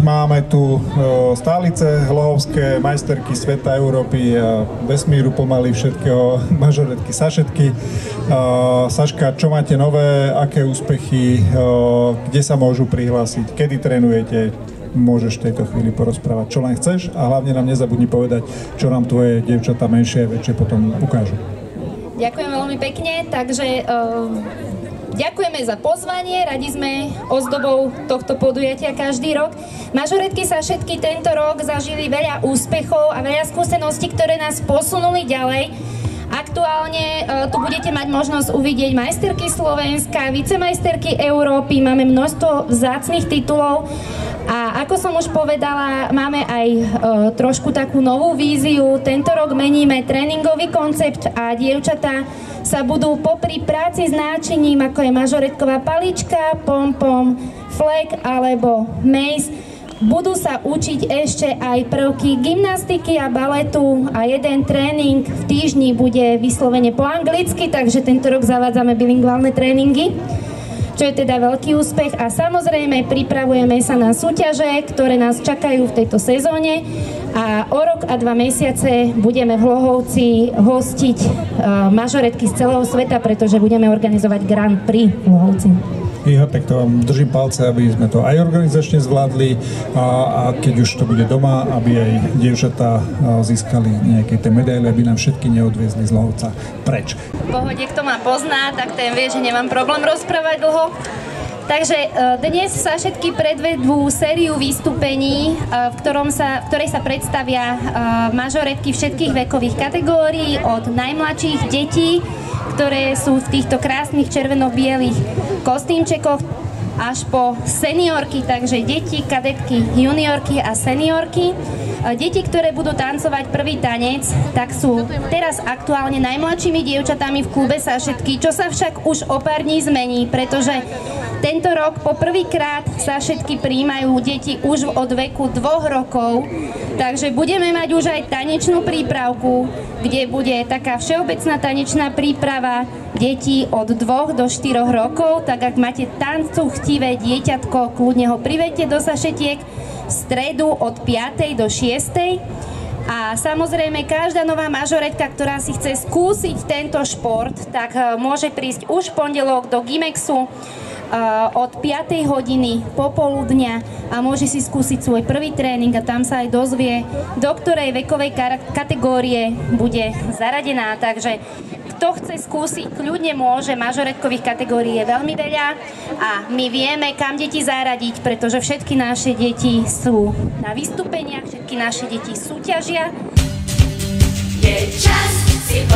máme tu stálice hlohovské, majsterky sveta, Európy a vesmíru pomaly všetkého, mažoretky, sašetky. Saška, čo máte nové, aké úspechy, kde sa môžu prihlásiť, kedy trénujete? Môžeš v tejto chvíli porozprávať, čo len chceš a hlavne nám nezabudni povedať, čo nám tvoje dievčatá menšie a väčšie potom ukážu. Ďakujem veľmi pekne, takže ďakujeme za pozvanie, radi sme ozdobou tohto podujatia každý rok. Mažoretky sa všetky tento rok zažili veľa úspechov a veľa skúseností, ktoré nás posunuli ďalej. Aktuálne tu budete mať možnosť uvidieť majsterky Slovenska, vicemajsterky Európy, máme množstvo vzácnych titulov a ako som už povedala, máme aj trošku takú novú víziu. Tento rok meníme tréningový koncept a dievčatá sa budú popri práci s náčiním, ako je mažoretková palička, pom-pom, flag alebo mace, budú sa učiť ešte aj prvky gymnastiky a baletu a jeden tréning v týždni bude vyslovene po anglicky, takže tento rok zavádzame bilingválne tréningy, čo je teda veľký úspech a samozrejme pripravujeme sa na súťaže, ktoré nás čakajú v tejto sezóne a o rok a 2 mesiace budeme v Hlohovci hostiť mažoretky z celého sveta, pretože budeme organizovať Grand Prix v Hlohovci. Ja tak to vám držím palce, aby sme to aj organizačne zvládli a keď už to bude doma, aby aj dievčatá získali nejaké tie medaile, aby nám všetky neodviezli z Hlohovca preč. V pohode, kto ma pozná, tak ten vie, že nemám problém rozprávať dlho. Takže dnes sa všetky predvedú sériu vystúpení, v ktorej sa predstavia mažoretky všetkých vekových kategórií, od najmladších detí, ktoré sú v týchto krásnych červeno-bielých kostýmčekoch, až po seniorky, takže deti, kadetky, juniorky a seniorky. Deti, ktoré budú tancovať prvý tanec, tak sú teraz aktuálne najmladšími dievčatami v klube Sašetky, čo sa však už o pár dní zmení, pretože tento rok poprvýkrát Sašetky prijímajú deti už od veku 2 rokov, takže budeme mať už aj tanečnú prípravku, kde bude taká všeobecná tanečná príprava detí od 2 do 4 rokov, tak ak máte tancu chtivé dieťatko, kľudne ho privedte do Sašetiek v stredu od 5. do 6. A samozrejme, každá nová mažoretka, ktorá si chce skúsiť tento šport, tak môže prísť už v pondelok do Gimexu od 5. hodiny popoludňa a môže si skúsiť svoj prvý tréning a tam sa aj dozvie, do ktorej vekovej kategórie bude zaradená. Takže kto chce skúsiť, kľudne môže, mažoretkových kategórií je veľmi veľa a my vieme, kam deti zaradiť, pretože všetky naše deti sú na vystúpeniach, všetky naše deti súťažia. Je čas si